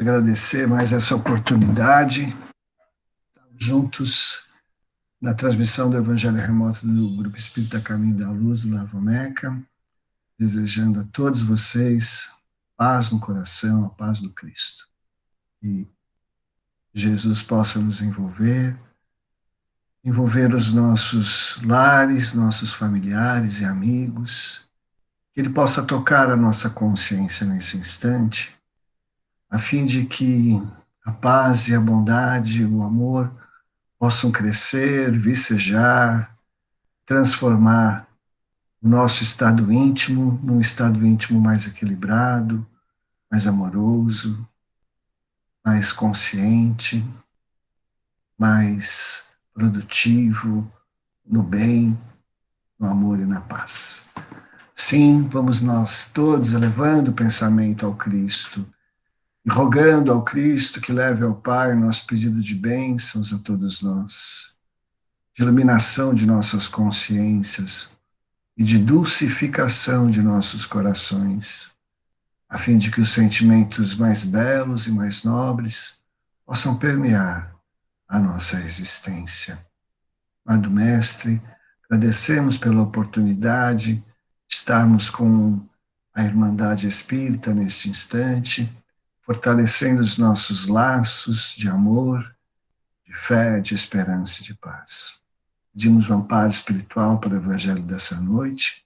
Agradecer mais essa oportunidade, juntos na transmissão do Evangelho Remoto do Grupo Espírita Caminho da Luz, do Lavomeca, desejando a todos vocês paz no coração, a paz do Cristo. E Jesus possa nos envolver os nossos lares, nossos familiares e amigos, que Ele possa tocar a nossa consciência nesse instante, a fim de que a paz e a bondade, o amor possam crescer, vicejar, transformar o nosso estado íntimo num estado íntimo mais equilibrado, mais amoroso, mais consciente, mais produtivo, no bem, no amor e na paz. Sim, vamos nós todos elevando o pensamento ao Cristo, e rogando ao Cristo que leve ao Pai nosso pedido de bênçãos a todos nós, de iluminação de nossas consciências e de dulcificação de nossos corações, a fim de que os sentimentos mais belos e mais nobres possam permear a nossa existência. Amado Mestre, agradecemos pela oportunidade de estarmos com a Irmandade Espírita neste instante, fortalecendo os nossos laços de amor, de fé, de esperança e de paz. Pedimos o amparo espiritual para o Evangelho dessa noite,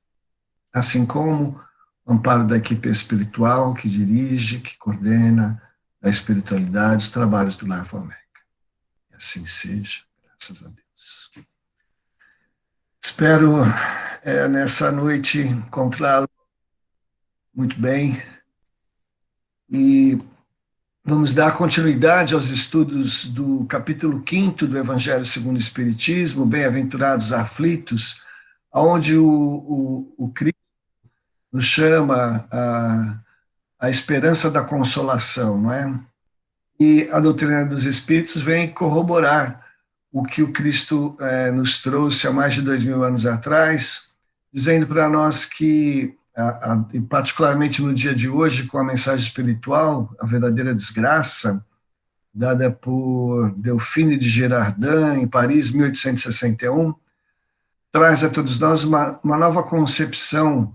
assim como o amparo da equipe espiritual que dirige, que coordena a espiritualidade, os trabalhos do Lavomeca. E assim seja, graças a Deus. Espero nessa noite encontrá-lo muito bem e vamos dar continuidade aos estudos do capítulo 5º do Evangelho segundo o Espiritismo, Bem-aventurados aflitos, onde o Cristo nos chama a esperança da consolação, não é? E a doutrina dos Espíritos vem corroborar o que o Cristo nos trouxe há mais de 2000 anos atrás, dizendo para nós que, e particularmente no dia de hoje, com a mensagem espiritual, a verdadeira desgraça, dada por Delphine de Girardin, em Paris, 1861, traz a todos nós uma nova concepção,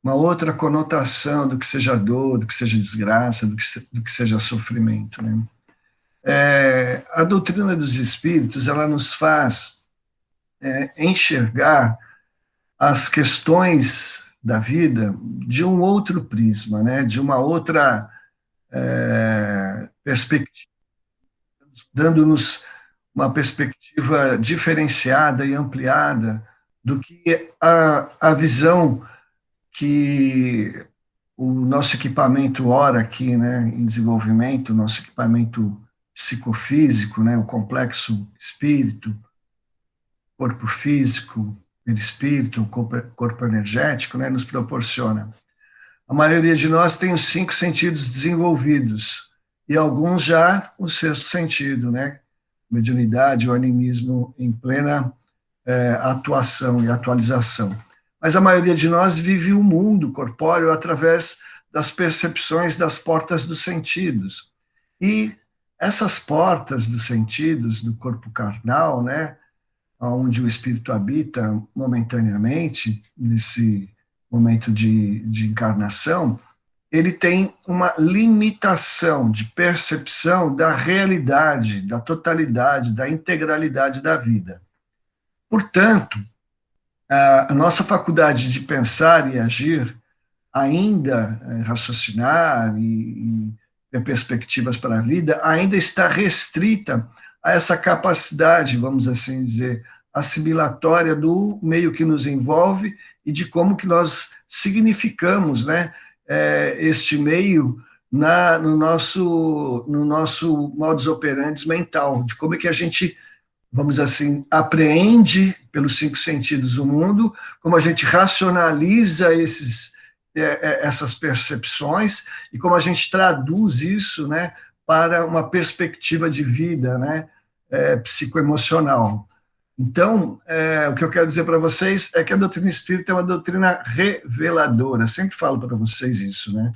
uma outra conotação do que seja dor, do que seja desgraça, do que seja sofrimento, né? A doutrina dos Espíritos, ela nos faz enxergar as questões da vida de um outro prisma, né? De uma outra perspectiva, dando-nos uma perspectiva diferenciada e ampliada do que a visão que o nosso equipamento ora aqui, né, em desenvolvimento, o nosso equipamento psicofísico, né, o complexo espírito, corpo físico, perispírito, corpo energético, né, nos proporciona. A maioria de nós tem os 5 sentidos desenvolvidos, e alguns já o 6º sentido, né, mediunidade, o animismo em plena atuação e atualização. Mas a maioria de nós vive o mundo corpóreo através das percepções das portas dos sentidos. E essas portas dos sentidos do corpo carnal, né, onde o espírito habita momentaneamente, nesse momento de encarnação, ele tem uma limitação de percepção da realidade, da totalidade, da integralidade da vida. Portanto, a nossa faculdade de pensar e agir, ainda raciocinar e ter perspectivas para a vida, ainda está restrita a essa capacidade, vamos assim dizer, assimilatória do meio que nos envolve e de como que nós significamos, né, este meio no nosso modus operandi mental, de como é que a gente, vamos assim, apreende pelos 5 sentidos o mundo, como a gente racionaliza essas percepções e como a gente traduz isso, né, para uma perspectiva de vida, né, psicoemocional. Então, o que eu quero dizer para vocês é que a doutrina espírita é uma doutrina reveladora, sempre falo para vocês isso, né?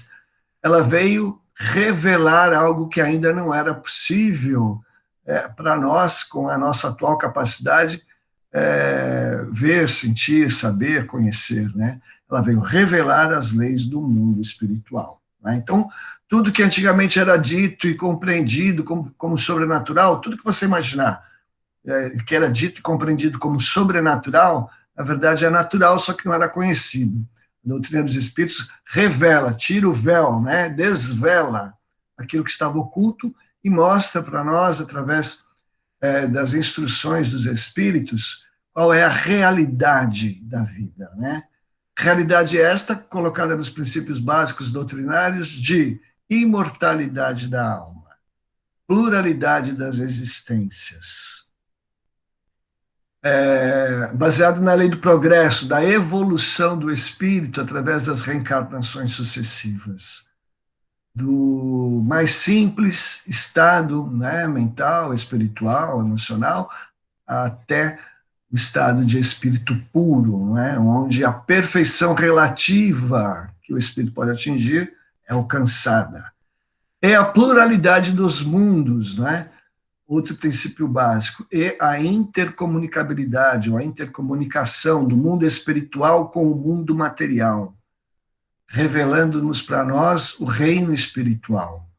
Ela veio revelar algo que ainda não era possível para nós, com a nossa atual capacidade, ver, sentir, saber, conhecer, né? Ela veio revelar as leis do mundo espiritual. Né? Então, tudo que antigamente era dito e compreendido como sobrenatural, tudo que você imaginar que era dito e compreendido como sobrenatural, na verdade é natural, só que não era conhecido. A doutrina dos Espíritos revela, tira o véu, né? Desvela aquilo que estava oculto e mostra para nós, através das instruções dos Espíritos, qual é a realidade da vida, né? Realidade esta colocada nos princípios básicos doutrinários de imortalidade da alma, pluralidade das existências, baseado na lei do progresso, da evolução do espírito através das reencarnações sucessivas, do mais simples estado, né, mental, espiritual, emocional, até o estado de espírito puro, né, onde a perfeição relativa que o espírito pode atingir é alcançada. É a pluralidade dos mundos, né? Outro princípio básico, e a intercomunicabilidade, ou a intercomunicação do mundo espiritual com o mundo material, revelando-nos para nós o reino espiritual,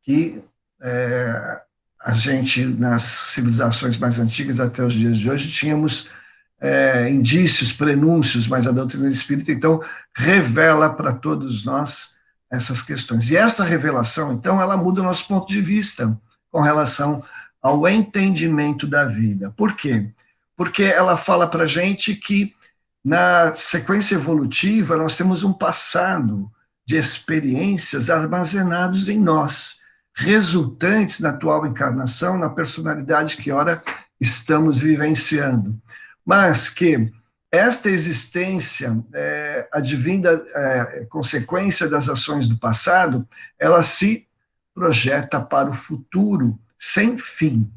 que a gente, nas civilizações mais antigas até os dias de hoje, tínhamos indícios, prenúncios, mas a doutrina espírita, então, revela para todos nós essas questões. E essa revelação, então, ela muda o nosso ponto de vista com relação ao entendimento da vida. Por quê? Porque ela fala para a gente que, na sequência evolutiva, nós temos um passado de experiências armazenados em nós, resultantes na atual encarnação, na personalidade que ora estamos vivenciando. Mas que esta existência, advinda consequência das ações do passado, ela se projeta para o futuro sem fim.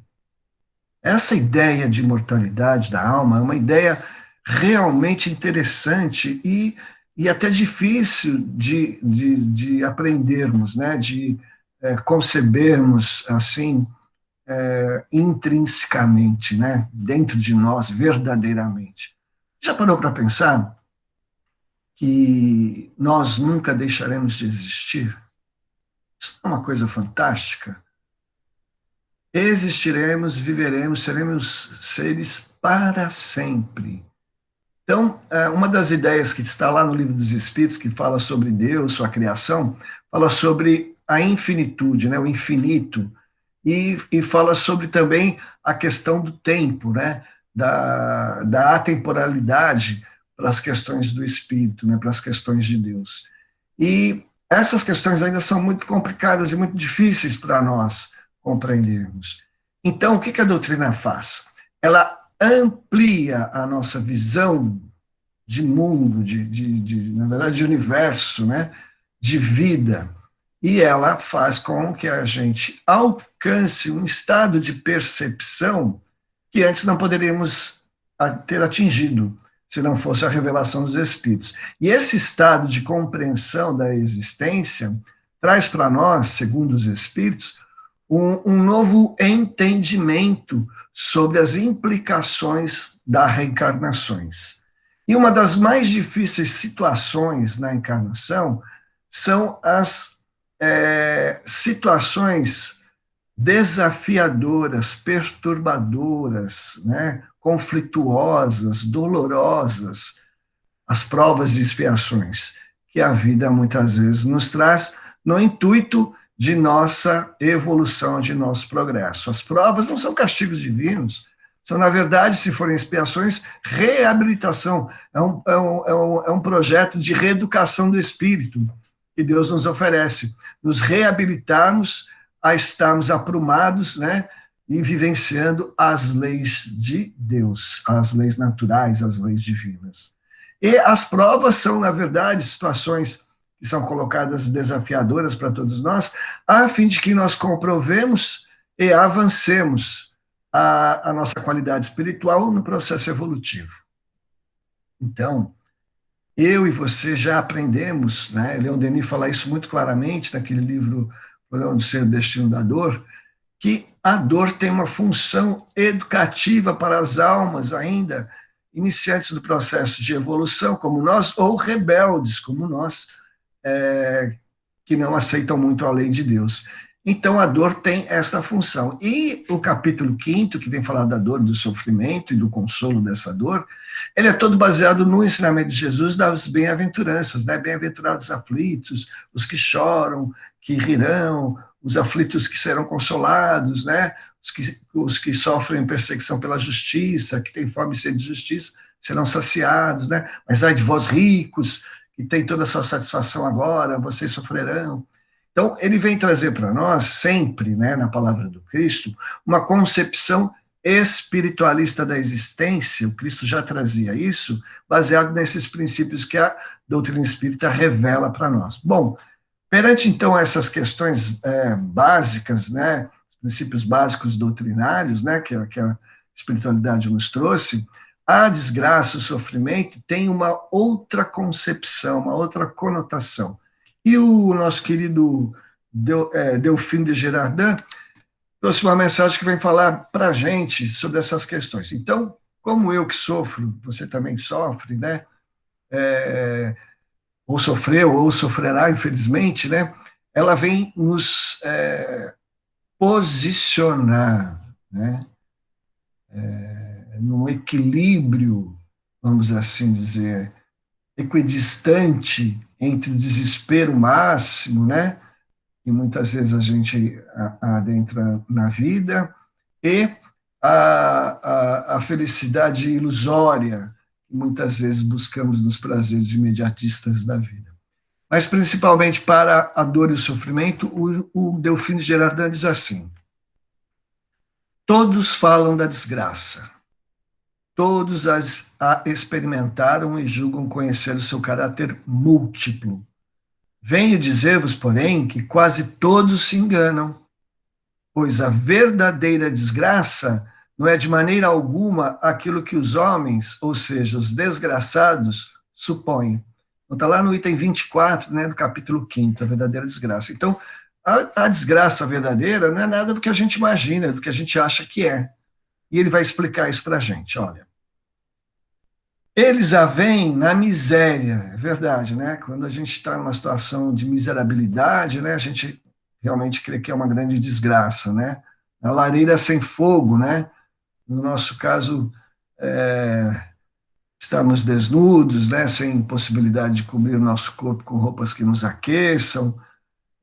Essa ideia de imortalidade da alma é uma ideia realmente interessante e até difícil de aprendermos, né? De concebermos assim intrinsecamente, né? Dentro de nós, verdadeiramente. Já parou para pensar que nós nunca deixaremos de existir? Isso é uma coisa fantástica. Existiremos, viveremos, seremos seres para sempre. Então, uma das ideias que está lá no Livro dos Espíritos, que fala sobre Deus, sua criação, fala sobre a infinitude, né, o infinito, e fala sobre também a questão do tempo, né, da atemporalidade para as questões do Espírito, né, para as questões de Deus. E essas questões ainda são muito complicadas e muito difíceis para nós compreendermos. Então, o que a doutrina faz? Ela amplia a nossa visão de mundo, na verdade, de universo, né? De vida, e ela faz com que a gente alcance um estado de percepção que antes não poderíamos ter atingido, se não fosse a revelação dos Espíritos. E esse estado de compreensão da existência traz para nós, segundo os Espíritos, um novo entendimento sobre as implicações das reencarnações. E uma das mais difíceis situações na encarnação são as situações desafiadoras, perturbadoras, né, conflituosas, dolorosas, as provas e expiações que a vida muitas vezes nos traz no intuito de nossa evolução, de nosso progresso. As provas não são castigos divinos, são, na verdade, se forem expiações, reabilitação. É um projeto de reeducação do espírito que Deus nos oferece. Nos reabilitarmos a estarmos aprumados, né, e vivenciando as leis de Deus, as leis naturais, as leis divinas. E as provas são, na verdade, situações que são colocadas desafiadoras para todos nós, a fim de que nós comprovemos e avancemos a nossa qualidade espiritual no processo evolutivo. Então, eu e você já aprendemos, né? Leon Denis fala isso muito claramente naquele livro Problema do Ser e o Destino da Dor, que a dor tem uma função educativa para as almas ainda iniciantes do processo de evolução, como nós, ou rebeldes, como nós, que não aceitam muito a lei de Deus. Então, a dor tem esta função. E o capítulo 5º, que vem falar da dor, do sofrimento e do consolo dessa dor, ele é todo baseado no ensinamento de Jesus das bem-aventuranças, né? Bem-aventurados aflitos, os que choram, que rirão, os aflitos que serão consolados, né? Os que sofrem perseguição pela justiça, que têm fome e sede de justiça, serão saciados, né? Mas ai de vós ricos, que tem toda a sua satisfação agora, vocês sofrerão. Então, ele vem trazer para nós, sempre, né, na palavra do Cristo, uma concepção espiritualista da existência. O Cristo já trazia isso, baseado nesses princípios que a doutrina espírita revela para nós. Bom, perante, então, essas questões básicas, né, princípios básicos doutrinários, né, que a espiritualidade nos trouxe, a desgraça, o sofrimento tem uma outra concepção, uma outra conotação. E o nosso querido Delfim de Girardin trouxe uma mensagem que vem falar para a gente sobre essas questões. Então, como eu que sofro, você também sofre, né? Ou sofreu, ou sofrerá, infelizmente, né? Ela vem nos posicionar, né? Num equilíbrio, vamos assim dizer, equidistante entre o desespero máximo, né? Que muitas vezes a gente adentra na vida, e a felicidade ilusória, que muitas vezes buscamos nos prazeres imediatistas da vida. Mas, principalmente para a dor e o sofrimento, o Delfim de Girardin diz assim: todos falam da desgraça, todos a experimentaram e julgam conhecer o seu caráter múltiplo. Venho dizer-vos, porém, que quase todos se enganam, pois a verdadeira desgraça não é de maneira alguma aquilo que os homens, ou seja, os desgraçados, supõem. Então, está lá no item 24, né, do capítulo 5º, a verdadeira desgraça. Então, a desgraça verdadeira não é nada do que a gente imagina, do que a gente acha que é. E ele vai explicar isso para a gente, olha. Eles a veem na miséria, é verdade, né? Quando a gente está numa situação de miserabilidade, né, a gente realmente crê que é uma grande desgraça, né? A lareira sem fogo, né? No nosso caso, estamos desnudos, né, sem possibilidade de cobrir o nosso corpo com roupas que nos aqueçam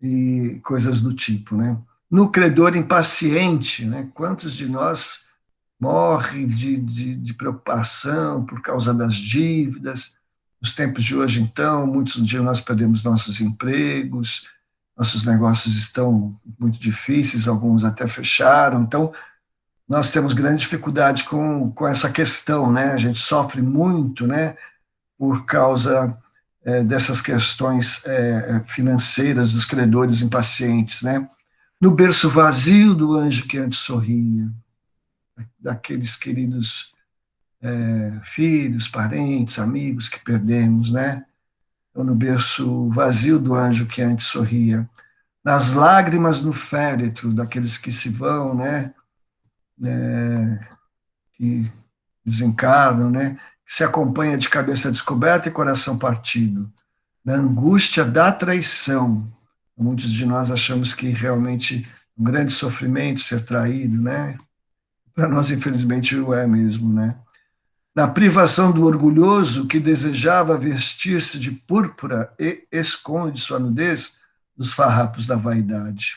e coisas do tipo, né? No credor impaciente, né? Quantos de nós morre de preocupação por causa das dívidas? Nos tempos de hoje, então, muitos de nós perdemos nossos empregos, nossos negócios estão muito difíceis, alguns até fecharam, então nós temos grande dificuldade com essa questão, né? A gente sofre muito, né, por causa dessas questões financeiras dos credores impacientes, né? No berço vazio do anjo que antes sorria, daqueles queridos filhos, parentes, amigos que perdemos, né? Ou no berço vazio do anjo que antes sorria, nas lágrimas no féretro daqueles que se vão, né? Que desencarnam, né? Que se acompanha de cabeça descoberta e coração partido, na angústia da traição. Muitos de nós achamos que realmente um grande sofrimento ser traído, né? Para nós, infelizmente, o é mesmo, né? Na privação do orgulhoso que desejava vestir-se de púrpura e esconde sua nudez nos farrapos da vaidade.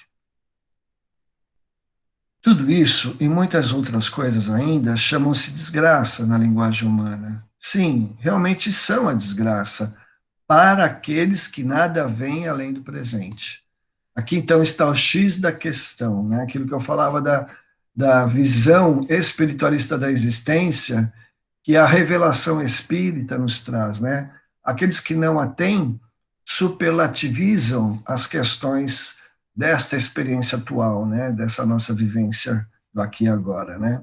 Tudo isso e muitas outras coisas ainda chamam-se desgraça na linguagem humana. Sim, realmente são a desgraça para aqueles que nada veem além do presente. Aqui então está o X da questão, né? Aquilo que eu falava da visão espiritualista da existência, que a revelação espírita nos traz, né? Aqueles que não a têm superlativizam as questões desta experiência atual, né? Dessa nossa vivência do aqui e agora, né?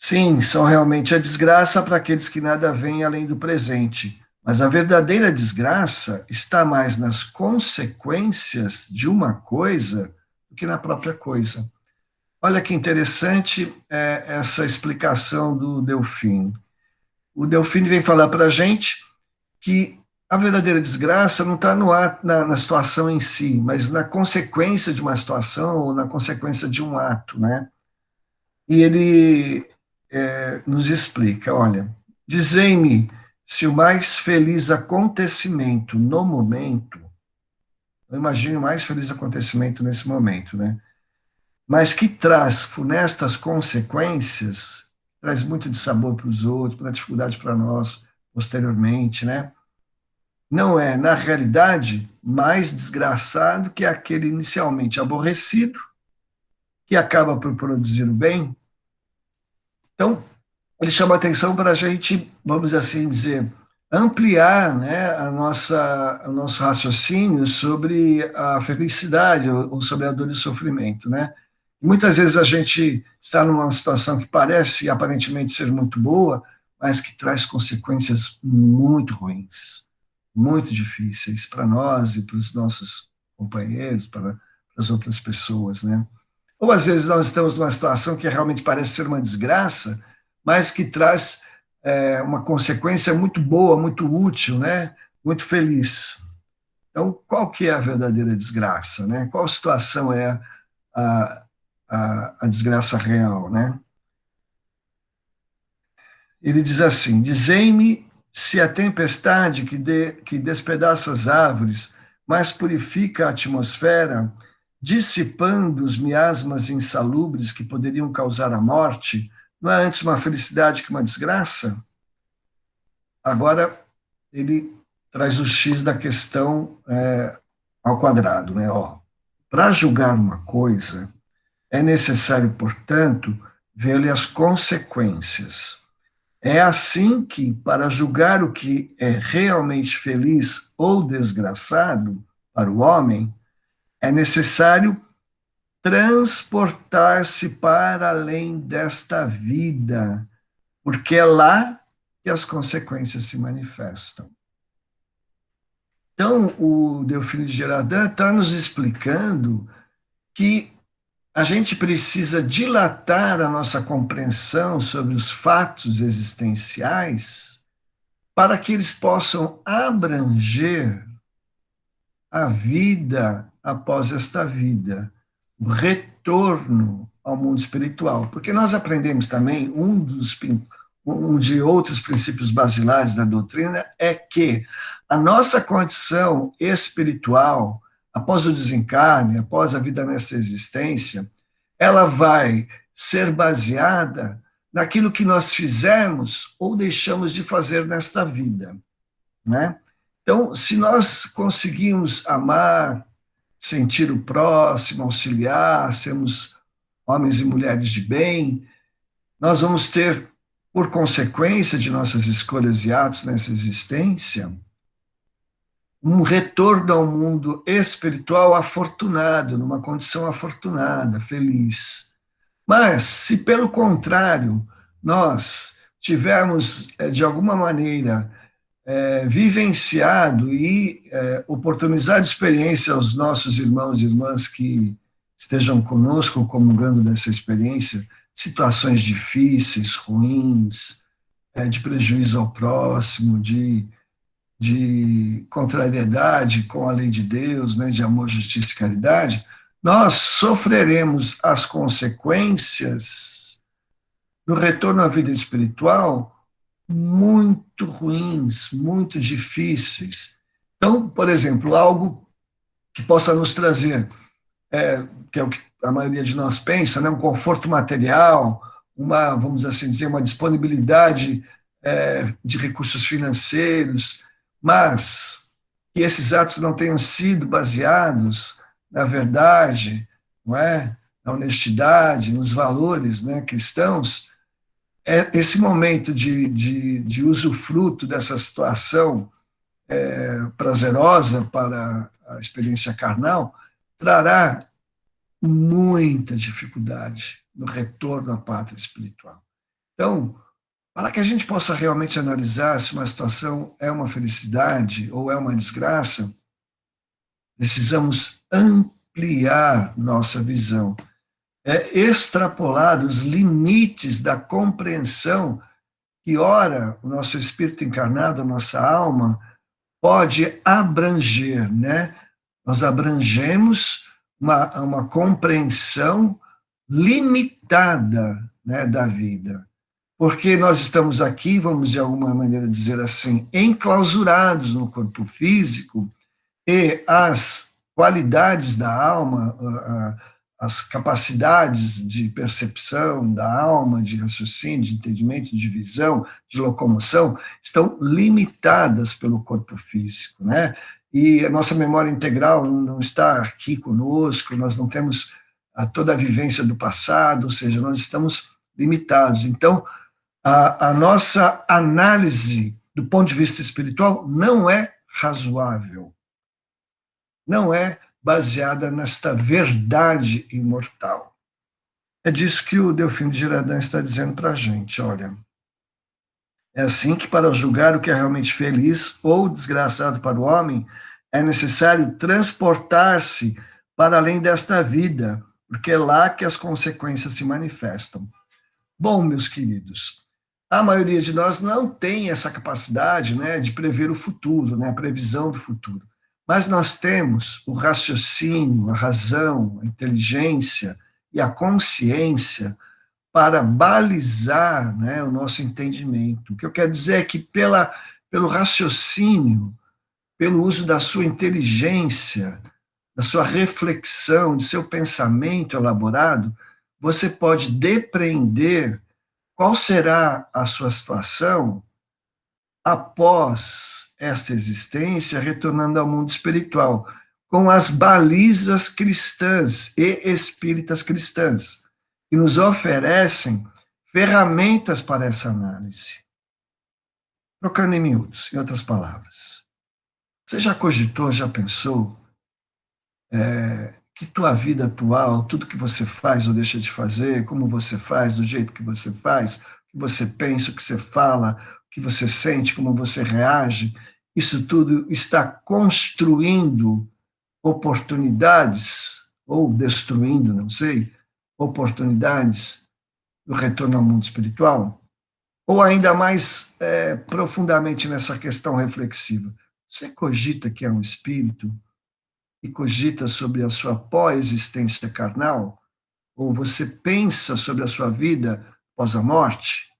Sim, são realmente a desgraça para aqueles que nada veem além do presente. Mas a verdadeira desgraça está mais nas consequências de uma coisa do que na própria coisa. Olha que interessante essa explicação do Delfim. O Delfim vem falar para a gente que a verdadeira desgraça não está na situação em si, mas na consequência de uma situação ou na consequência de um ato, né? E ele nos explica, olha, dizei-me se o mais feliz acontecimento no momento, eu imagino o mais feliz acontecimento nesse momento, né? Mas que traz funestas consequências, traz muito de sabor para os outros, para dificuldade para nós posteriormente, né? Não é, na realidade, mais desgraçado que aquele inicialmente aborrecido, que acaba por produzir o bem. Então, ele chama atenção para a gente, vamos assim dizer, ampliar, né, o nosso raciocínio sobre a felicidade ou sobre a dor e o sofrimento, né? Muitas vezes a gente está numa situação que parece aparentemente ser muito boa, mas que traz consequências muito ruins, muito difíceis para nós e para os nossos companheiros, para as outras pessoas, né? Ou às vezes nós estamos numa situação que realmente parece ser uma desgraça, mas que traz uma consequência muito boa, muito útil, né? Muito feliz. Então, qual que é a verdadeira desgraça, né? Qual situação é a, a desgraça real, né? Ele diz assim: dizei-me se a tempestade que despedaça as árvores, mas purifica a atmosfera, dissipando os miasmas insalubres que poderiam causar a morte, não é antes uma felicidade que uma desgraça? Agora, ele traz o X da questão ao quadrado, né? Para julgar uma coisa, é necessário, portanto, ver-lhe as consequências. É assim que, para julgar o que é realmente feliz ou desgraçado para o homem, é necessário transportar-se para além desta vida, porque é lá que as consequências se manifestam. Então, o Delfino de Gerardin está nos explicando que a gente precisa dilatar a nossa compreensão sobre os fatos existenciais para que eles possam abranger a vida após esta vida, o retorno ao mundo espiritual. Porque nós aprendemos também, um de outros princípios basilares da doutrina é que a nossa condição espiritual, após o desencarne, após a vida nessa existência, ela vai ser baseada naquilo que nós fizemos ou deixamos de fazer nesta vida, né? Então, se nós conseguimos amar, sentir o próximo, auxiliar, sermos homens e mulheres de bem, nós vamos ter, por consequência de nossas escolhas e atos nessa existência, um retorno ao mundo espiritual afortunado, numa condição afortunada, feliz. Mas, se pelo contrário, nós tivermos, de alguma maneira, vivenciado e oportunizado experiência aos nossos irmãos e irmãs que estejam conosco, comungando dessa experiência, situações difíceis, ruins, de prejuízo ao próximo, de contrariedade com a lei de Deus, né, de amor, justiça e caridade, nós sofreremos as consequências do retorno à vida espiritual muito ruins, muito difíceis. Então, por exemplo, algo que possa nos trazer, que é o que a maioria de nós pensa, né, um conforto material, uma, vamos assim dizer, uma disponibilidade de recursos financeiros, mas que esses atos não tenham sido baseados na verdade, não é? Na honestidade, nos valores, né, cristãos, esse momento de usufruto dessa situação prazerosa para a experiência carnal trará muita dificuldade no retorno à pátria espiritual. Então, para que a gente possa realmente analisar se uma situação é uma felicidade ou é uma desgraça, precisamos ampliar nossa visão, extrapolar os limites da compreensão que, ora, o nosso espírito encarnado, a nossa alma, pode abranger, né? Nós abrangemos uma compreensão limitada, né, da vida. Porque nós estamos aqui, vamos de alguma maneira dizer assim, enclausurados no corpo físico, e as qualidades da alma, as capacidades de percepção da alma, de raciocínio, de entendimento, de visão, de locomoção, estão limitadas pelo corpo físico, né? E a nossa memória integral não está aqui conosco, nós não temos toda a vivência do passado, ou seja, nós estamos limitados. Então, a nossa análise do ponto de vista espiritual não é razoável, não é baseada nesta verdade imortal. É disso que o Delfim de Girardin está dizendo para a gente, olha, é assim que para julgar o que é realmente feliz ou desgraçado para o homem, é necessário transportar-se para além desta vida, porque é lá que as consequências se manifestam. Bom, meus queridos, a maioria de nós não tem essa capacidade, né, de prever o futuro, né, a previsão do futuro. Mas nós temos o raciocínio, a razão, a inteligência e a consciência para balizar, né, o nosso entendimento. O que eu quero dizer é que pelo raciocínio, pelo uso da sua inteligência, da sua reflexão, de seu pensamento elaborado, você pode depreender qual será a sua situação após esta existência, retornando ao mundo espiritual, com as balizas cristãs e espíritas cristãs, que nos oferecem ferramentas para essa análise. Trocando em miúdos, em outras palavras. Você já cogitou, já pensou que tua vida atual, tudo que você faz ou deixa de fazer, como você faz, do jeito que você faz, o que você pensa, o que você fala, o que você sente, como você reage, isso tudo está construindo oportunidades, ou destruindo, não sei, oportunidades do retorno ao mundo espiritual? Ou ainda mais profundamente nessa questão reflexiva, você cogita que é um espírito e cogita sobre a sua pós-existência carnal? Ou você pensa sobre a sua vida após a morte?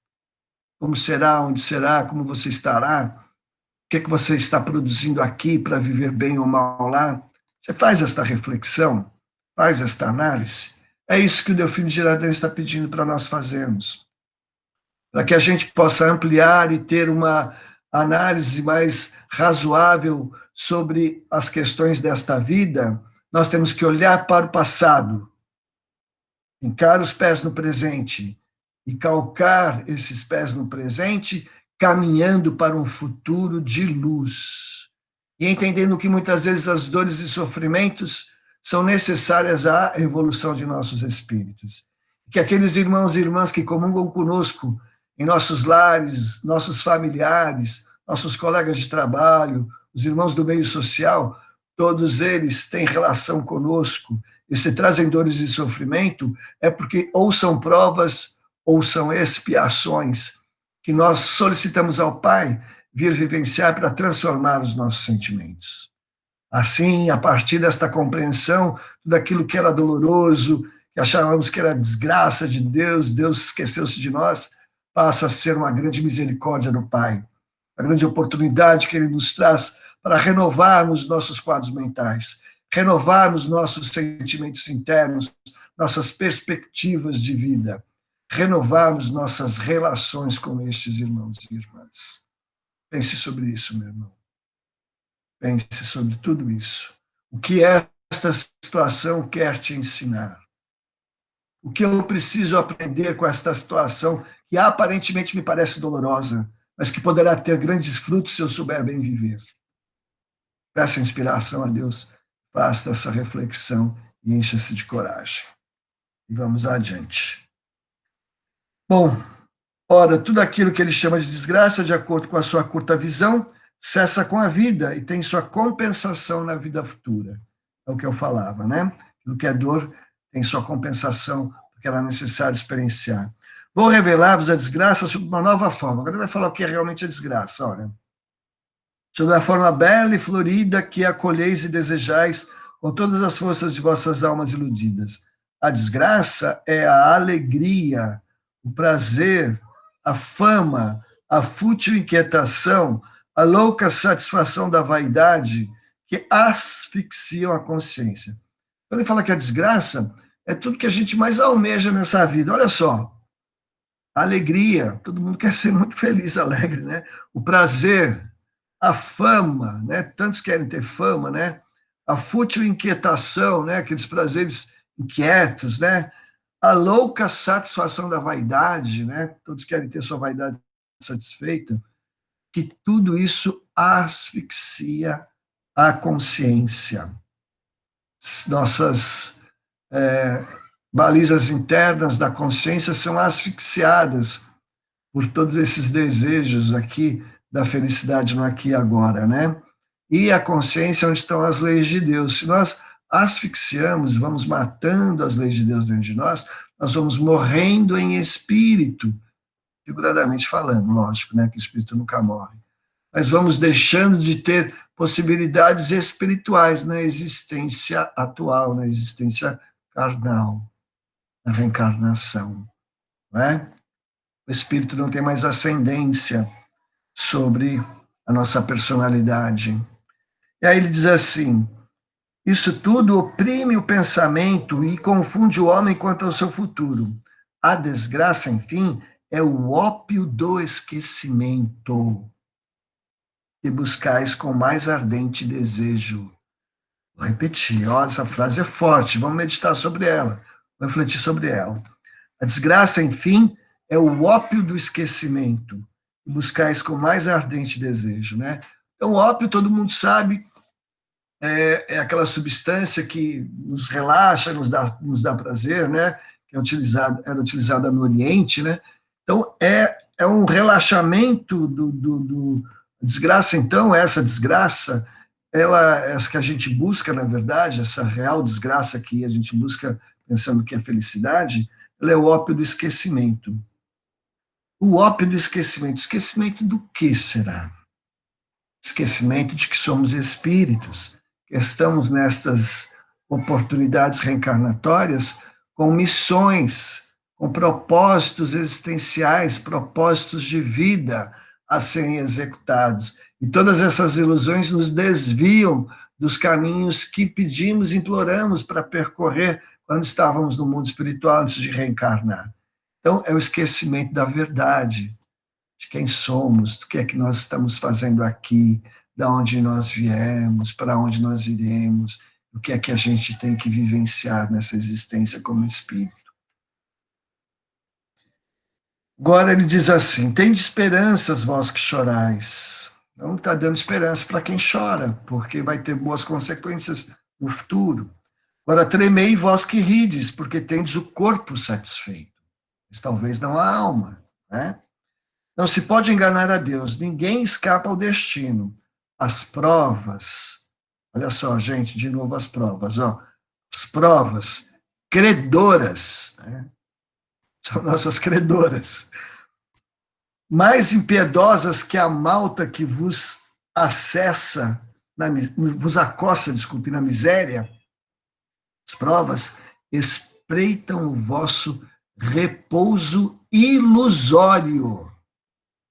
Como será, onde será, como você estará? O que é que você está produzindo aqui para viver bem ou mal lá? Você faz esta reflexão? Faz esta análise? É isso que o Delfim de Girardin está pedindo para nós fazermos. Para que a gente possa ampliar e ter uma análise mais razoável sobre as questões desta vida, nós temos que olhar para o passado, fincar os pés no presente e calcar esses pés no presente, caminhando para um futuro de luz. E entendendo que muitas vezes as dores e sofrimentos são necessárias à evolução de nossos espíritos. Que aqueles irmãos e irmãs que comungam conosco em nossos lares, nossos familiares, nossos colegas de trabalho, os irmãos do meio social, todos eles têm relação conosco, e se trazem dores e sofrimento, é porque ou são provas ou são expiações que nós solicitamos ao Pai vir vivenciar para transformar os nossos sentimentos. Assim, a partir desta compreensão, tudo aquilo que era doloroso, que achávamos que era desgraça de Deus, Deus esqueceu-se de nós, passa a ser uma grande misericórdia do Pai. A grande oportunidade que Ele nos traz para renovarmos nossos quadros mentais, renovarmos nossos sentimentos internos, nossas perspectivas de vida, renovarmos nossas relações com estes irmãos e irmãs. Pense sobre isso, meu irmão. Pense sobre tudo isso. O que esta situação quer te ensinar? O que eu preciso aprender com esta situação que aparentemente me parece dolorosa, mas que poderá ter grandes frutos se eu souber bem viver? Peça inspiração a Deus, faça essa reflexão e encha-se de coragem. E vamos adiante. Bom, Ora, tudo aquilo que ele chama de desgraça, de acordo com a sua curta visão, cessa com a vida e tem sua compensação na vida futura. É o que eu falava, né? O que é dor tem sua compensação, porque era necessário experienciar. Vou revelar-vos a desgraça sob uma nova forma. Agora ele vai falar o que é realmente a desgraça, olha. Sob a forma bela e florida que acolheis e desejais com todas as forças de vossas almas iludidas. A desgraça é a alegria, o prazer, a fama, a fútil inquietação, a louca satisfação da vaidade que asfixiam a consciência. Quando ele fala que a desgraça é tudo que a gente mais almeja nessa vida. Olha só, a alegria, todo mundo quer ser muito feliz, alegre, né? O prazer, a fama, né? Tantos querem ter fama, né? A fútil inquietação, né? Aqueles prazeres inquietos, né? A louca satisfação da vaidade, né? Todos querem ter sua vaidade satisfeita, que tudo isso asfixia a consciência. Nossas balizas internas da consciência são asfixiadas por todos esses desejos aqui da felicidade no aqui e agora, né? E a consciência onde estão as leis de Deus. Se nós asfixiamos, vamos matando as leis de Deus dentro de nós, nós vamos morrendo em espírito, figuradamente falando, lógico, né? Que o espírito nunca morre. Mas vamos deixando de ter possibilidades espirituais na existência atual, na existência carnal, na reencarnação, não é? O espírito não tem mais ascendência sobre a nossa personalidade. E aí ele diz assim: isso tudo oprime o pensamento e confunde o homem quanto ao seu futuro. A desgraça, enfim, é o ópio do esquecimento que buscais com mais ardente desejo. Vou repetir, olha, essa frase é forte, vamos meditar sobre ela, vamos refletir sobre ela. A desgraça, enfim, é o ópio do esquecimento, que buscais com mais ardente desejo, né? Então, o ópio, todo mundo sabe, é aquela substância que nos relaxa, nos dá prazer, né? Que era utilizada no Oriente, né? Então, é um relaxamento do desgraça, então, essa desgraça, essa que a gente busca, na verdade, essa real desgraça que a gente busca pensando que é felicidade, ela é o ópio do esquecimento. O ópio do esquecimento. Esquecimento do que será? Esquecimento de que somos espíritos, que estamos nestas oportunidades reencarnatórias com missões, com propósitos existenciais, propósitos de vida a serem executados. E todas essas ilusões nos desviam dos caminhos que pedimos, imploramos para percorrer quando estávamos no mundo espiritual antes de reencarnar. Então, é o esquecimento da verdade, de quem somos, do que é que nós estamos fazendo aqui, de onde nós viemos, para onde nós iremos, o que é que a gente tem que vivenciar nessa existência como espírito. Agora ele diz assim: tende esperanças, vós que chorais. Então está dando esperança para quem chora, porque vai ter boas consequências no futuro. Agora tremei, vós que rides, porque tendes o corpo satisfeito, mas talvez não a alma, né? Não se pode enganar a Deus, ninguém escapa ao destino. As provas, olha só, gente, de novo as provas, ó, as provas credoras, né? São nossas credoras, mais impiedosas que a malta que vos acessa, vos acossa, desculpe, na miséria, as provas espreitam o vosso repouso ilusório.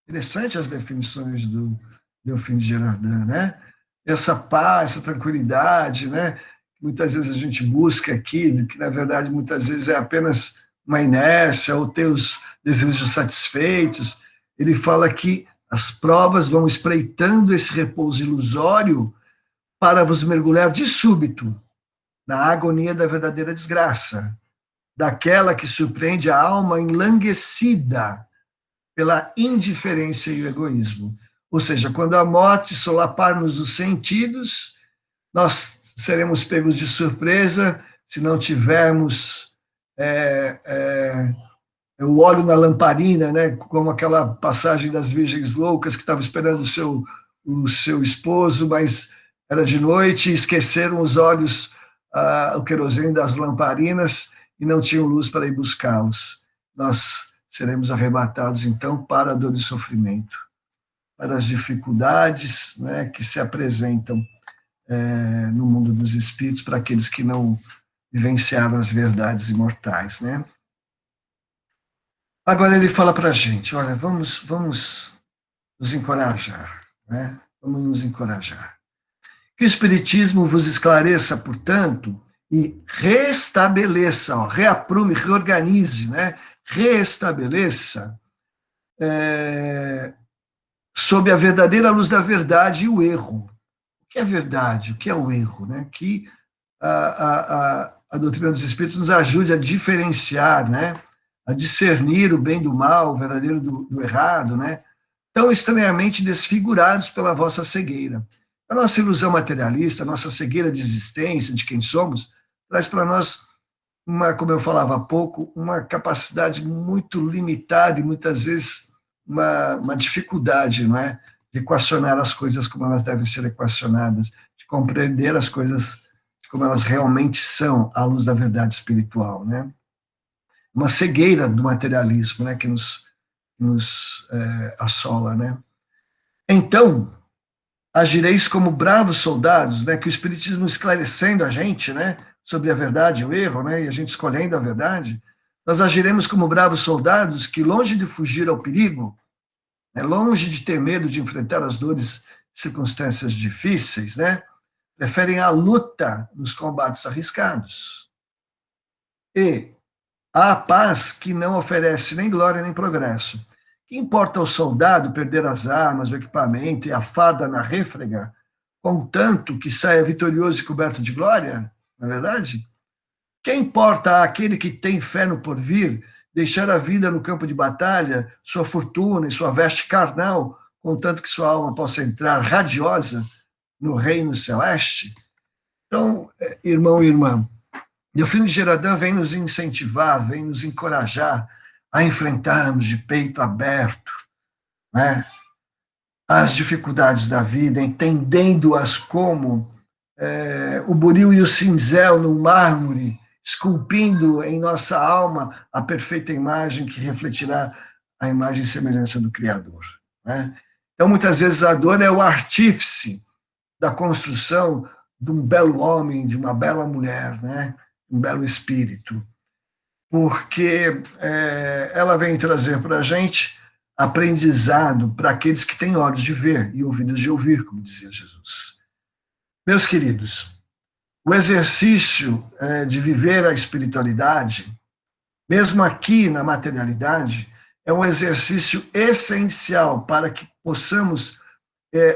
Interessante as definições do Delfim de Girardin, né? Essa paz, essa tranquilidade, né? Que muitas vezes a gente busca aqui, que na verdade muitas vezes é apenas uma inércia ou ter os desejos satisfeitos. Ele fala que as provas vão espreitando esse repouso ilusório para vos mergulhar de súbito na agonia da verdadeira desgraça, daquela que surpreende a alma enlanguecida pela indiferença e o egoísmo. Ou seja, quando a morte solapar-nos os sentidos, nós seremos pegos de surpresa se não tivermos o óleo na lamparina, né, como aquela passagem das virgens loucas que estavam esperando o seu esposo, mas era de noite e esqueceram os olhos, o querosene das lamparinas e não tinham luz para ir buscá-los. Nós seremos arrebatados, então, para a dor e sofrimento, para as dificuldades, né, que se apresentam no mundo dos espíritos para aqueles que não vivenciaram as verdades imortais, né? Agora ele fala para a gente, olha, vamos nos encorajar, né? Vamos nos encorajar. Que o Espiritismo vos esclareça, portanto, e restabeleça, ó, reaprume, reorganize, né? Restabeleça sob a verdadeira luz da verdade e o erro. O que é verdade? O que é o erro? Né? Que a doutrina dos Espíritos nos ajude a diferenciar, né? A discernir o bem do mal, o verdadeiro do errado, né? Tão estranhamente desfigurados pela vossa cegueira. A nossa ilusão materialista, a nossa cegueira de existência, de quem somos, traz para nós, como eu falava há pouco, uma capacidade muito limitada e muitas vezes uma dificuldade, não é? De equacionar as coisas como elas devem ser equacionadas, de compreender as coisas como elas realmente são à luz da verdade espiritual, né? Uma cegueira do materialismo, né, que nos assola, né? Então, agireis como bravos soldados, né, que o Espiritismo esclarecendo a gente, né, sobre a verdade e o erro, né, e a gente escolhendo a verdade, nós agiremos como bravos soldados que, longe de fugir ao perigo, né, longe de ter medo de enfrentar as dores e circunstâncias difíceis, né, preferem a luta nos combates arriscados. E a paz que não oferece nem glória nem progresso. Que importa ao soldado perder as armas, o equipamento e a farda na rêfrega, contanto que saia vitorioso e coberto de glória? Não é verdade? Que importa àquele que tem fé no porvir deixar a vida no campo de batalha, sua fortuna e sua veste carnal, contanto que sua alma possa entrar radiosa no reino celeste? Então, irmão e irmã, Delfino de Geradã vem nos incentivar, vem nos encorajar a enfrentarmos de peito aberto, né, as dificuldades da vida, entendendo-as como o buril e o cinzel no mármore, esculpindo em nossa alma a perfeita imagem que refletirá a imagem e semelhança do Criador. Né? Então, muitas vezes, a dor é o artífice da construção de um belo homem, de uma bela mulher, né? Um belo espírito, porque ela vem trazer para a gente aprendizado para aqueles que têm olhos de ver e ouvidos de ouvir, como dizia Jesus. Meus queridos, o exercício de viver a espiritualidade, mesmo aqui na materialidade, é um exercício essencial para que possamos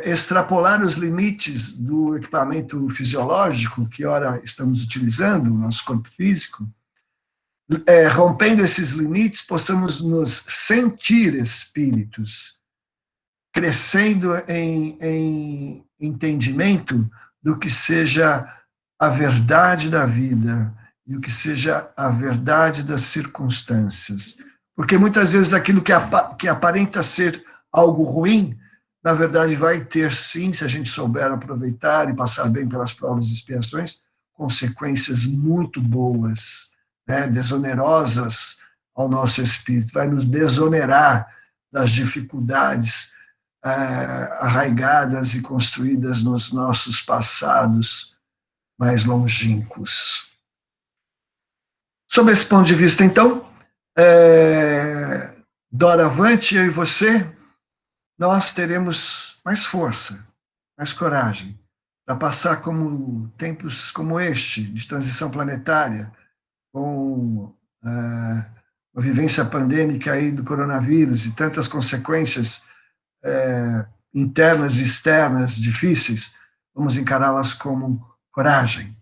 extrapolar os limites do equipamento fisiológico que ora estamos utilizando, o nosso corpo físico, rompendo esses limites, possamos nos sentir espíritos, crescendo em entendimento do que seja a verdade da vida e o que seja a verdade das circunstâncias. Porque muitas vezes aquilo que aparenta ser algo ruim, na verdade vai ter sim, se a gente souber aproveitar e passar bem pelas provas e expiações, consequências muito boas, né, desonerosas ao nosso espírito, vai nos desonerar das dificuldades arraigadas e construídas nos nossos passados mais longínquos. Sob esse ponto de vista, então, doravante, eu e você, nós teremos mais força, mais coragem, para passar como tempos como este, de transição planetária, com a vivência pandêmica aí do coronavírus e tantas consequências internas e externas difíceis, vamos encará-las como coragem,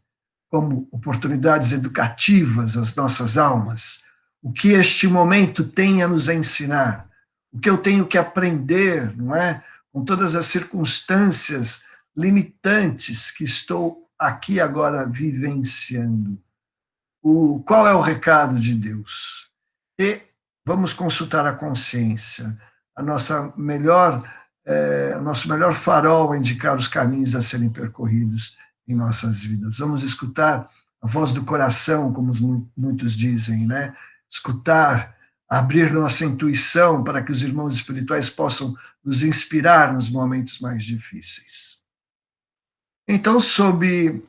como oportunidades educativas às nossas almas. O que este momento tem a nos ensinar? O que eu tenho que aprender, não é? Com todas as circunstâncias limitantes que estou aqui agora vivenciando. Qual é o recado de Deus? E Vamos consultar a consciência, a nossa melhor, o nosso melhor farol a indicar os caminhos a serem percorridos em nossas vidas. Vamos escutar a voz do coração, como muitos dizem, né? Escutar, abrir nossa intuição para que os irmãos espirituais possam nos inspirar nos momentos mais difíceis. Então, sob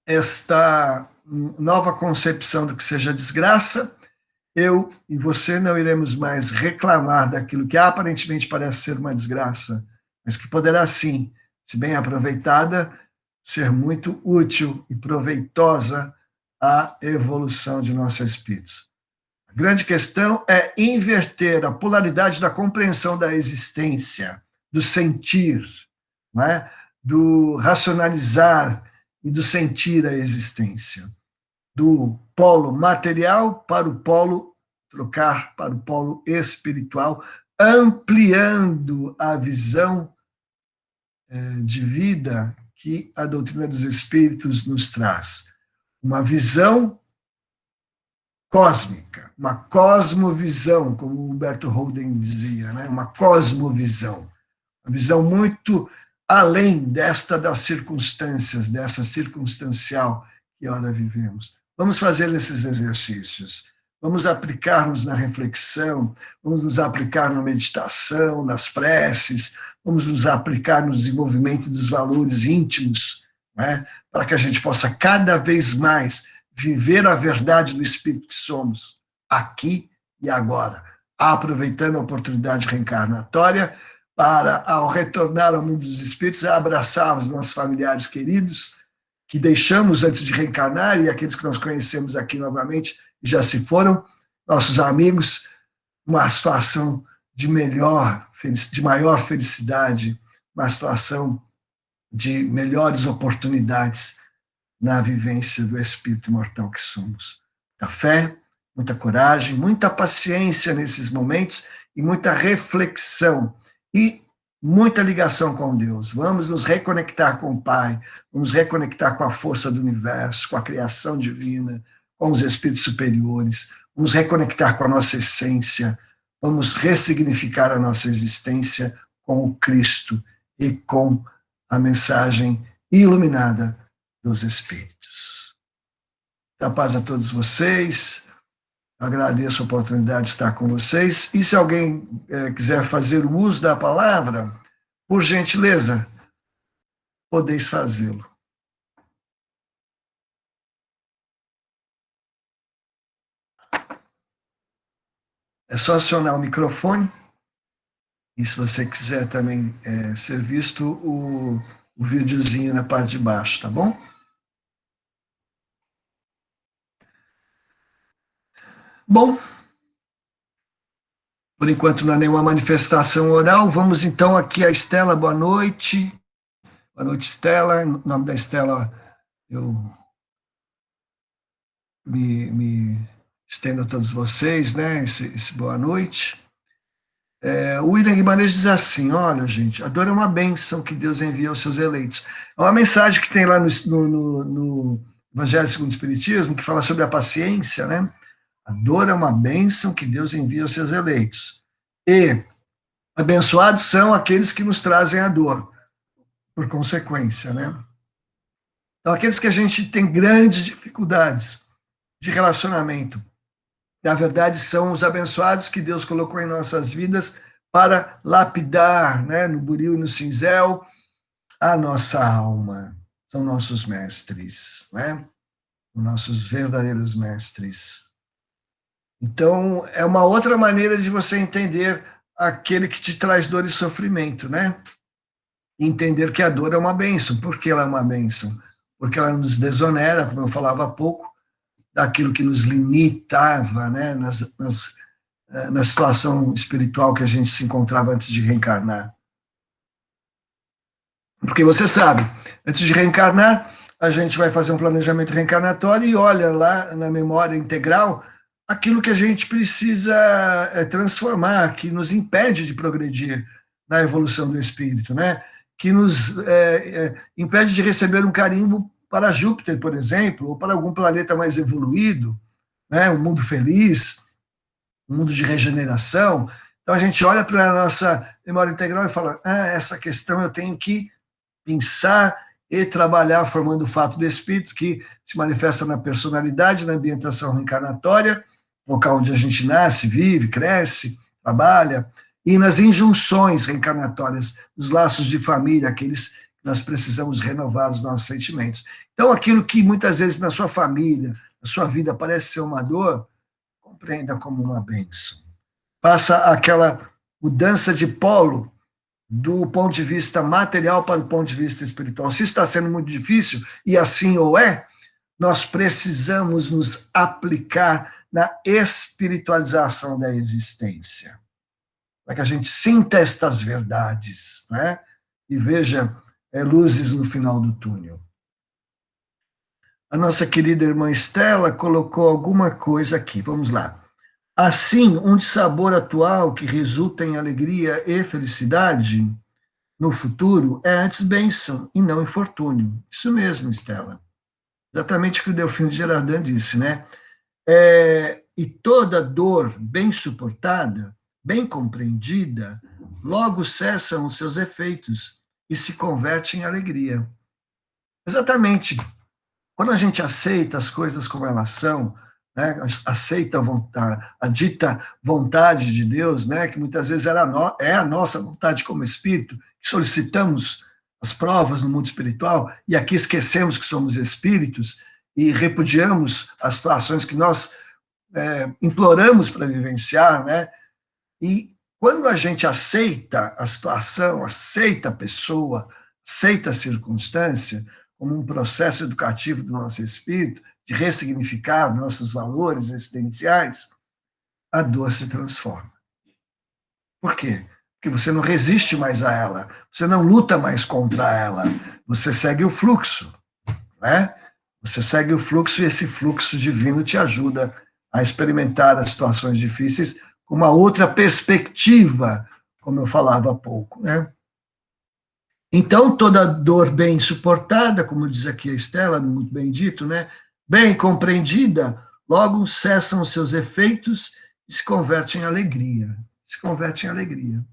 esta nova concepção do que seja desgraça, eu e você não iremos mais reclamar daquilo que aparentemente parece ser uma desgraça, mas que poderá sim, se bem aproveitada, ser muito útil e proveitosa à evolução de nossos espíritos. A grande questão é inverter a polaridade da compreensão da existência, do sentir, não é? Do racionalizar e do sentir a existência, do polo material para o polo, trocar para o polo espiritual, ampliando a visão de vida que a doutrina dos espíritos nos traz. Uma visão cósmica, uma cosmovisão, como Humberto Holden dizia, né? Uma cosmovisão, uma visão muito além desta das circunstâncias, dessa circunstancial que ora vivemos. Vamos fazer esses exercícios, vamos aplicar-nos na reflexão, vamos nos aplicar na meditação, nas preces, vamos nos aplicar no desenvolvimento dos valores íntimos, né? Para que a gente possa cada vez mais viver a verdade do Espírito que somos, aqui e agora, aproveitando a oportunidade reencarnatória para, ao retornar ao mundo dos espíritos, abraçar os nossos familiares queridos, que deixamos antes de reencarnar, e aqueles que nós conhecemos aqui novamente já se foram, nossos amigos, uma situação de maior felicidade, uma situação de melhores oportunidades na vivência do espírito imortal que somos. Muita fé, muita coragem, muita paciência nesses momentos e muita reflexão e muita ligação com Deus. Vamos nos reconectar com o Pai, vamos reconectar com a força do universo, com a criação divina, com os espíritos superiores, vamos reconectar com a nossa essência, vamos ressignificar a nossa existência com o Cristo e com a mensagem iluminada dos Espíritos. A paz a todos vocês, agradeço a oportunidade de estar com vocês, e se alguém quiser fazer o uso da palavra, por gentileza, podeis fazê-lo. É só acionar o microfone, e se você quiser também ser visto, o videozinho na parte de baixo, tá bom? Bom, por enquanto não há nenhuma manifestação oral, vamos então aqui a Estela, boa noite. Boa noite, Estela. Em nome da Estela, eu me estendo a todos vocês, né? Esse boa noite. O William Guimarães diz assim: olha, gente, a dor é uma bênção que Deus envia aos seus eleitos. É uma mensagem que tem lá no Evangelho segundo o Espiritismo, que fala sobre a paciência, né? A dor é uma bênção que Deus envia aos seus eleitos. E abençoados são aqueles que nos trazem a dor, por consequência, né? Então, aqueles que a gente tem grandes dificuldades de relacionamento, na verdade, são os abençoados que Deus colocou em nossas vidas para lapidar, né, no buril e no cinzel, a nossa alma. São nossos mestres, né? Nossos verdadeiros mestres. Então, é uma outra maneira de você entender aquele que te traz dor e sofrimento, né? Entender que a dor é uma bênção. Por que ela é uma bênção? Porque ela nos desonera, como eu falava há pouco, daquilo que nos limitava, né, na situação espiritual que a gente se encontrava antes de reencarnar. Porque você sabe, antes de reencarnar, a gente vai fazer um planejamento reencarnatório e olha lá na memória integral aquilo que a gente precisa transformar, que nos impede de progredir na evolução do espírito, né? Que nos impede de receber um carimbo para Júpiter, por exemplo, ou para algum planeta mais evoluído, né, um mundo feliz. um mundo de regeneração. Então a gente olha para a nossa memória integral e fala, essa questão eu tenho que pensar e trabalhar formando o fato do espírito, que se manifesta na personalidade, na ambientação reencarnatória, local onde a gente nasce, vive, cresce, trabalha, e nas injunções reencarnatórias, nos laços de família, aqueles que nós precisamos renovar os nossos sentimentos. Então, aquilo que muitas vezes na sua família, na sua vida parece ser uma dor, compreenda como uma bênção. Passa aquela mudança de polo do ponto de vista material para o ponto de vista espiritual. Se está sendo muito difícil, e assim ou é, nós precisamos nos aplicar na espiritualização da existência, para que a gente sinta estas verdades, né? E veja luzes no final do túnel. A nossa querida irmã Estela colocou alguma coisa aqui, vamos lá. Assim, um dissabor atual que resulta em alegria e felicidade no futuro é antes bênção e não infortúnio. Isso mesmo, Estela. Exatamente o que o Delfino de Gerardin disse, né? E toda dor bem suportada, bem compreendida, logo cessam os seus efeitos e se converte em alegria. Exatamente. Quando a gente aceita as coisas como elas são, né, aceita a dita vontade de Deus, né, que muitas vezes é a nossa vontade como espírito, que solicitamos as provas no mundo espiritual, e aqui esquecemos que somos espíritos e repudiamos as situações que nós imploramos para vivenciar, né? E quando a gente aceita a situação, aceita a pessoa, aceita a circunstância, como um processo educativo do nosso espírito, de ressignificar nossos valores existenciais, a dor se transforma. Por quê? Porque você não resiste mais a ela, você não luta mais contra ela, você segue o fluxo, né? Você segue o fluxo e esse fluxo divino te ajuda a experimentar as situações difíceis com uma outra perspectiva, como eu falava há pouco, né? Então, toda dor bem suportada, como diz aqui a Estela, muito bem dito, né? Bem compreendida, logo cessam os seus efeitos e se converte em alegria. Se converte em alegria.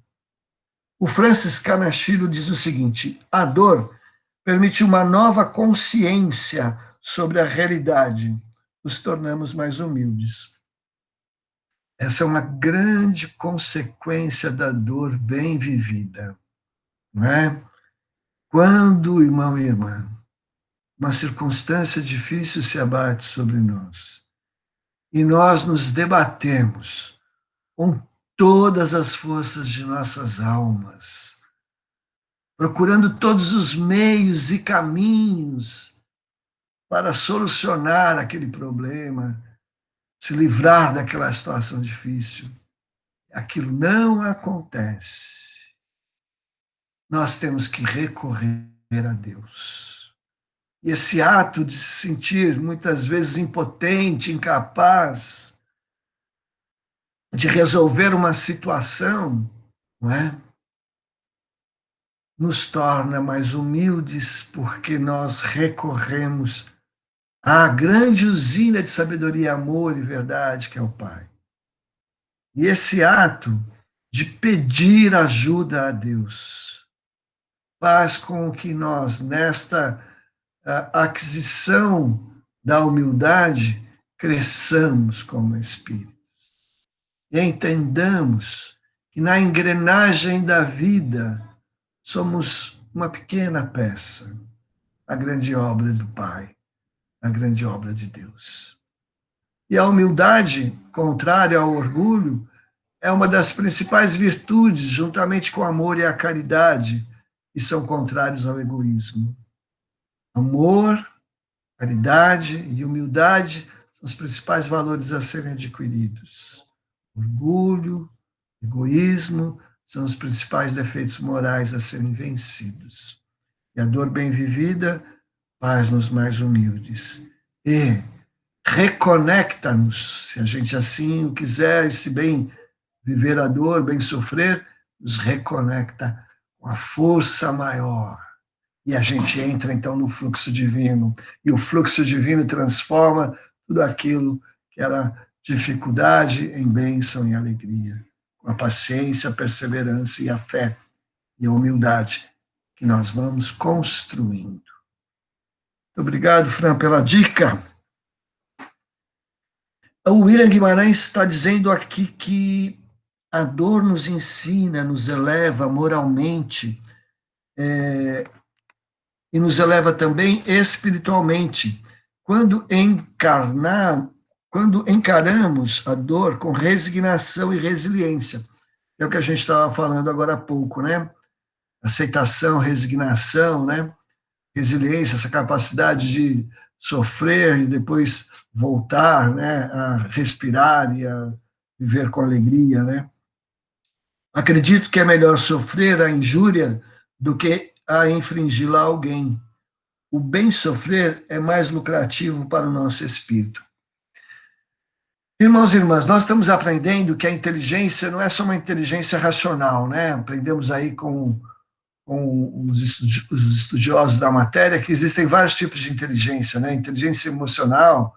O Francis Kanashiro diz o seguinte: a dor permite uma nova consciência sobre a realidade, nos tornamos mais humildes. Essa é uma grande consequência da dor bem vivida, não é? Quando, irmão e irmã, uma circunstância difícil se abate sobre nós e nós nos debatemos com todas as forças de nossas almas, procurando todos os meios e caminhos para solucionar aquele problema, se livrar daquela situação difícil. Aquilo não acontece. Nós temos que recorrer a Deus. E esse ato de se sentir muitas vezes impotente, incapaz de resolver uma situação, não é? Nos torna mais humildes porque nós recorremos à grande usina de sabedoria, amor e verdade que é o Pai. E esse ato de pedir ajuda a Deus faz com que nós, nesta aquisição da humildade, cresçamos como espíritos. E entendamos que na engrenagem da vida somos uma pequena peça, a grande obra do Pai, a grande obra de Deus. E a humildade, contrária ao orgulho, é uma das principais virtudes, juntamente com o amor e a caridade, que são contrários ao egoísmo. Amor, caridade e humildade são os principais valores a serem adquiridos. Orgulho, egoísmo são os principais defeitos morais a serem vencidos. E a dor bem vivida faz-nos mais humildes. E reconecta-nos, se a gente assim o quiser, e se bem viver a dor, bem sofrer, nos reconecta com a força maior. E a gente entra, então, no fluxo divino. E o fluxo divino transforma tudo aquilo que era dificuldade em bênção e alegria, com a paciência, a perseverança e a fé e a humildade que nós vamos construindo. Muito obrigado, Fran, pela dica. O William Guimarães está dizendo aqui que a dor nos ensina, nos eleva moralmente, e nos eleva também espiritualmente. Quando encaramos a dor com resignação e resiliência, é o que a gente estava falando agora há pouco, né? Aceitação, resignação, né? Resiliência, essa capacidade de sofrer e depois voltar, né? A respirar e a viver com alegria, né? Acredito que é melhor sofrer a injúria do que a infringi-la a alguém. O bem sofrer é mais lucrativo para o nosso espírito. Irmãos e irmãs, nós estamos aprendendo que a inteligência não é só uma inteligência racional, né? Aprendemos aí com os estudiosos da matéria que existem vários tipos de inteligência, né? Inteligência emocional,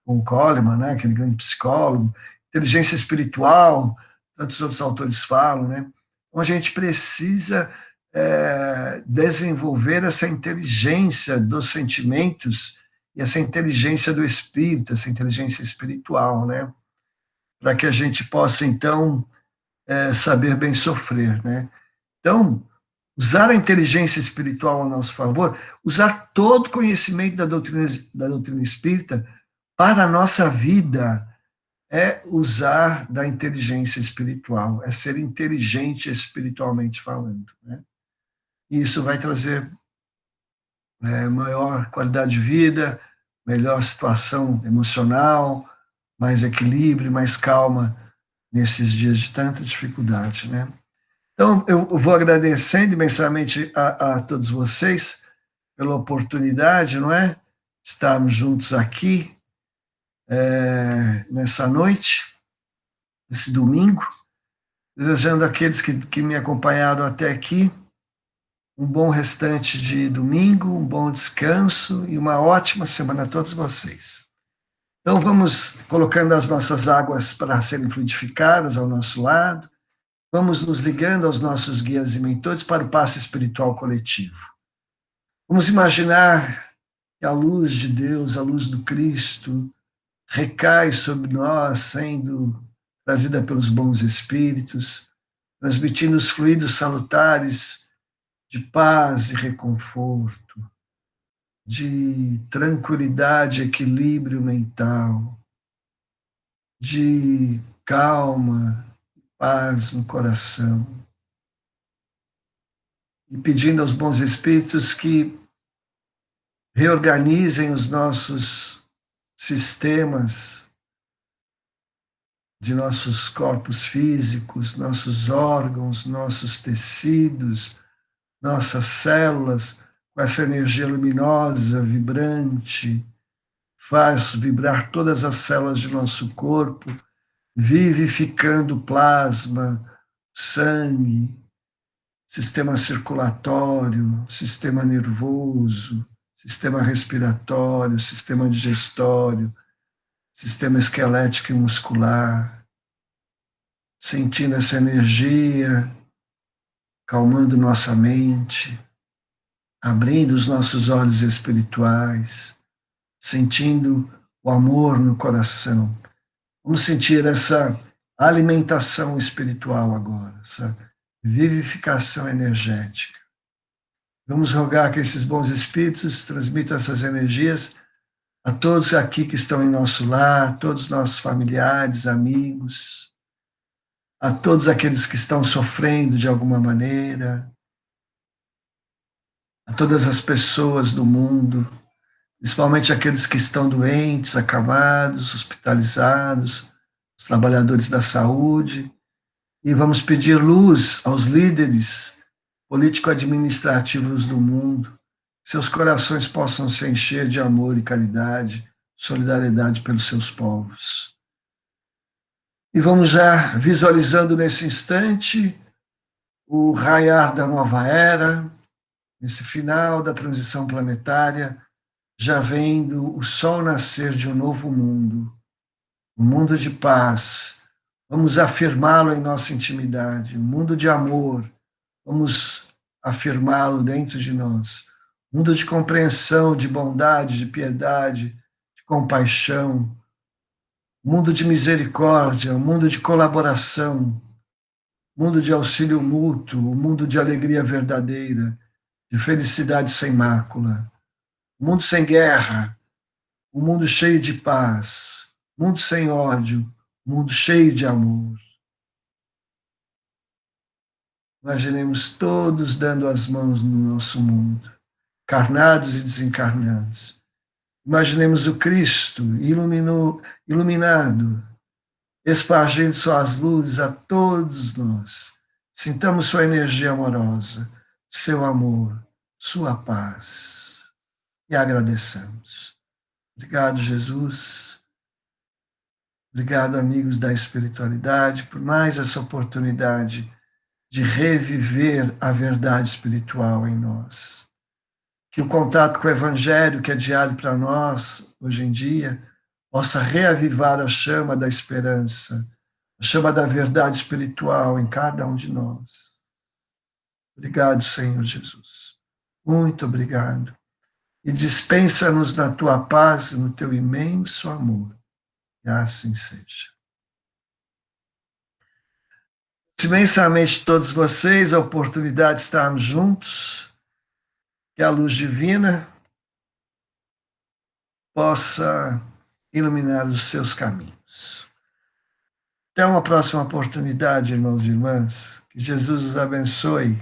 com Goleman, né? Aquele grande psicólogo, inteligência espiritual, tantos outros autores falam, né? Então a gente precisa desenvolver essa inteligência dos sentimentos e essa inteligência do espírito, essa inteligência espiritual, né? Para que a gente possa, então, saber bem sofrer, né? Então, usar a inteligência espiritual a nosso favor, usar todo o conhecimento da doutrina espírita para a nossa vida, é usar da inteligência espiritual, é ser inteligente espiritualmente falando, né? E isso vai trazer maior qualidade de vida, melhor situação emocional, mais equilíbrio, mais calma nesses dias de tanta dificuldade, né? Então, eu vou agradecendo imensamente a todos vocês pela oportunidade, não é? Estarmos juntos aqui nessa noite, nesse domingo, desejando àqueles que me acompanharam até aqui um bom restante de domingo, um bom descanso e uma ótima semana a todos vocês. Então, vamos colocando as nossas águas para serem fluidificadas ao nosso lado, vamos nos ligando aos nossos guias e mentores para o passe espiritual coletivo. Vamos imaginar que a luz de Deus, a luz do Cristo, recai sobre nós, sendo trazida pelos bons espíritos, transmitindo os fluidos salutares de paz e reconforto, de tranquilidade, equilíbrio mental, de calma, paz no coração. E pedindo aos bons espíritos que reorganizem os nossos sistemas de nossos corpos físicos, nossos órgãos, nossos tecidos, nossas células, com essa energia luminosa, vibrante, faz vibrar todas as células de nosso corpo, vivificando o plasma, sangue, sistema circulatório, sistema nervoso, sistema respiratório, sistema digestório, sistema esquelético e muscular, sentindo essa energia, calmando nossa mente, abrindo os nossos olhos espirituais, sentindo o amor no coração. Vamos sentir essa alimentação espiritual agora, essa vivificação energética. Vamos rogar que esses bons espíritos transmitam essas energias a todos aqui que estão em nosso lar, todos os nossos familiares, amigos, a todos aqueles que estão sofrendo de alguma maneira, a todas as pessoas do mundo, principalmente aqueles que estão doentes, acamados, hospitalizados, os trabalhadores da saúde, e vamos pedir luz aos líderes político-administrativos do mundo, seus corações possam se encher de amor e caridade, solidariedade pelos seus povos. E vamos já visualizando nesse instante o raiar da nova era, nesse final da transição planetária, já vendo o sol nascer de um novo mundo, um mundo de paz. Vamos afirmá-lo em nossa intimidade, um mundo de amor. Vamos afirmá-lo dentro de nós. Um mundo de compreensão, de bondade, de piedade, de compaixão, um mundo de misericórdia, um mundo de colaboração, um mundo de auxílio mútuo, um mundo de alegria verdadeira, de felicidade sem mácula, um mundo sem guerra, um mundo cheio de paz, um mundo sem ódio, um mundo cheio de amor. Imaginemos todos dando as mãos no nosso mundo, encarnados e desencarnados. Imaginemos o Cristo iluminado, espargindo suas luzes a todos nós. Sintamos sua energia amorosa, seu amor, sua paz. E agradeçamos. Obrigado, Jesus. Obrigado, amigos da espiritualidade, por mais essa oportunidade de reviver a verdade espiritual em nós. Que o contato com o Evangelho, que é diário para nós, hoje em dia, possa reavivar a chama da esperança, a chama da verdade espiritual em cada um de nós. Obrigado, Senhor Jesus. Muito obrigado. E dispensa-nos na tua paz e no teu imenso amor. Que assim seja. Imensamente todos vocês, a oportunidade de estarmos juntos, que a luz divina possa iluminar os seus caminhos. Até uma próxima oportunidade, irmãos e irmãs. Que Jesus os abençoe